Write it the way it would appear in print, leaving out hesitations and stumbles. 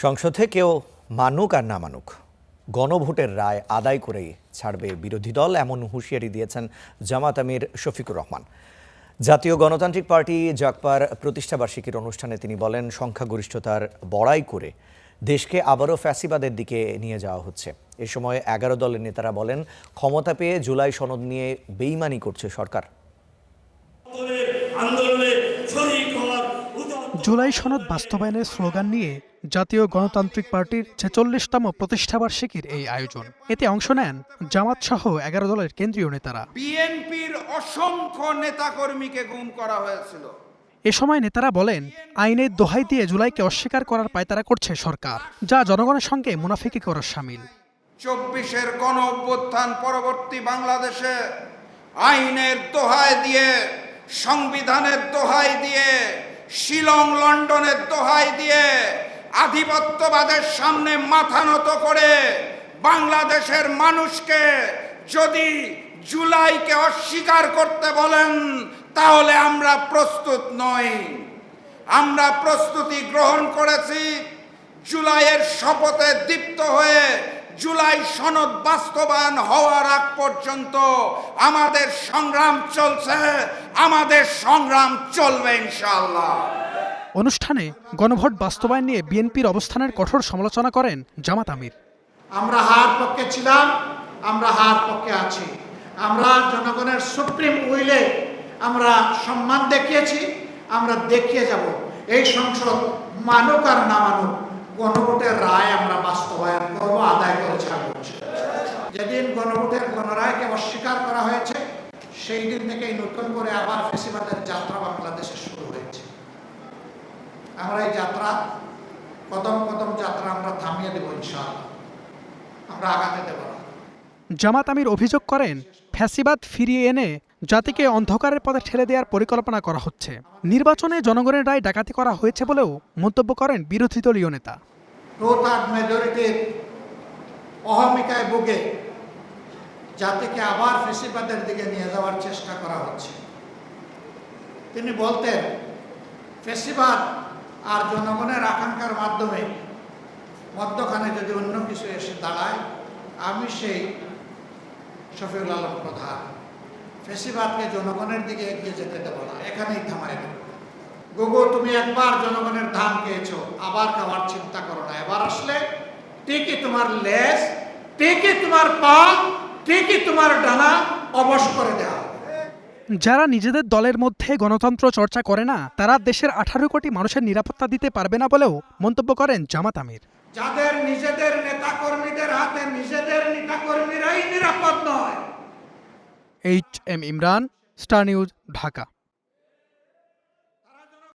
সংসদে কেউ মানুক আর না মানুক, গণভোটের রায় আদায় করেই ছাড়বে বিরোধী দল, এমন হুঁশিয়ারি দিয়েছেন জামাত আমির শফিকুর রহমান। জাতীয় গণতান্ত্রিক পার্টি জাগপার প্রতিষ্ঠাবার্ষিকীর অনুষ্ঠানে তিনি বলেন, সংখ্যাগরিষ্ঠতার বড়াই করে দেশকে আবারও ফ্যাসিবাদের দিকে নিয়ে যাওয়া হচ্ছে। এ সময় 11 দলের নেতারা বলেন, ক্ষমতা পেয়ে জুলাই সনদ নিয়ে বেইমানি করছে সরকার। জুলাই সনদ বাস্তবায়নের স্লোগান নিয়ে জাতীয় গণতান্ত্রিক পার্টির 46তম প্রতিষ্ঠাবার্ষিকীর এই আয়োজন। এতে অংশ নেন জামাত সহ 11 দলের কেন্দ্রীয় নেতারা। বিএনপির অসংখ্য নেতাকর্মীকে গুম করা হয়েছিল। এ সময় নেতারা বলেন, আইনের দোহাই দিয়ে জুলাইকে অস্বীকার করার পায়তারা করছে সরকার, যা জনগণের সঙ্গে মুনাফিকি করার শামিল। 24-এর গণ অভ্যুত্থান পরবর্তী বাংলাদেশে আইনের দোহাই দিয়ে, সংবিধানের দোহাই দিয়ে, শিলং লন্ডনের দোহাই দিয়ে আধিপত্যবাদের সামনে মাথা নত করে বাংলাদেশের মানুষকে যদি জুলাইকে অস্বীকার করতে বলেন, তাহলে আমরা প্রস্তুত নই। আমরা প্রস্তুতি গ্রহণ করেছি জুলাইয়ের শপথে দীপ্ত হয়ে জুলাই সনদ বাস্তবায়ন হওয়ার আগ পর্যন্ত আমাদের সংগ্রাম চলছে, আমাদের সংগ্রাম চলবে ইনশাআল্লাহ। অনুষ্ঠানে গণভোট বাস্তবায়ন নিয়ে বিএনপির অবস্থানের কঠোর সমালোচনা করেন জামাত আমির। আমরা হার পক্ষে ছিলাম, আমরা হার পক্ষে আছি। আমরা জনগণের সুপ্রিম উইলে আমরা সম্মান দেখিয়েছি, আমরা দেখিয়ে যাব। এই সংসদ মানুক আর না মানুক, গণভোটের রায় আমরা বাস্তবায়ন করব, আদায় করে ছাড়ব। যেদিন গণভোটের গণরায়কে অস্বীকার করা হয়েছে, সেই দিন থেকেই নতুন করে আবার ফ্যাসিবাদের যাত্রা বাংলাদেশে শুরু হয়েছে। আমরা এই যাত্রা কদম কদম যাত্রা আমরা থামিয়ে দেব ইনশাআল্লাহ, আমরা আগাতে দেব না। জামাত আমির অভিযোগ করেন, ফ্যাসিবাদ ফিরিয়ে এনে জাতিকে অন্ধকারের পথে ঠেলে দেওয়ার পরিকল্পনা করা হচ্ছে। নির্বাচনে জনগণের রায় ডাকাতি করা হয়েছে বলেও মন্তব্য করেন বিরোধী দলীয় নেতা। 2/3 মেজরিটির অহমিকায় ভুগে জাতিকে আবার ফ্যাসিবাদের দিকে নিয়ে যাওয়ার চেষ্টা করা হচ্ছে। তিনি বলতেন, ফ্যাসিবাদ আর জনগণের আকাঙ্ক্ষার মাধ্যমে মধ্যখানে যদি অন্য কিছু এসে দাঁড়ায়, আমি সেই শফিউল আলম প্রধান ফ্যাসিবাদকে জনগণের দিকে এগিয়ে যেতে দেব না, এখানেই থামাই দেব। গুগু, তুমি একবার জনগণের ধান খেয়েছো, আবার খাওয়ার চিন্তা করো না। এবার আসলে ঠিকই তোমার লেজ, ঠিকই তোমার পা, ঠিকই তোমার ডানা অবশ করে দেওয়া। যারা নিজেদের দলের মধ্যে গণতন্ত্র চর্চা করে না, তারা দেশের 18 কোটি মানুষের নিরাপত্তা দিতে পারবে না বলেও মন্তব্য করেন জামাত আমির। যাদের নিজেদের নেতাকর্মীদের হাতে নিজেদের নেতাকর্মীরাই নিরাপদ নয়। HM Imran, star news, Dhaka.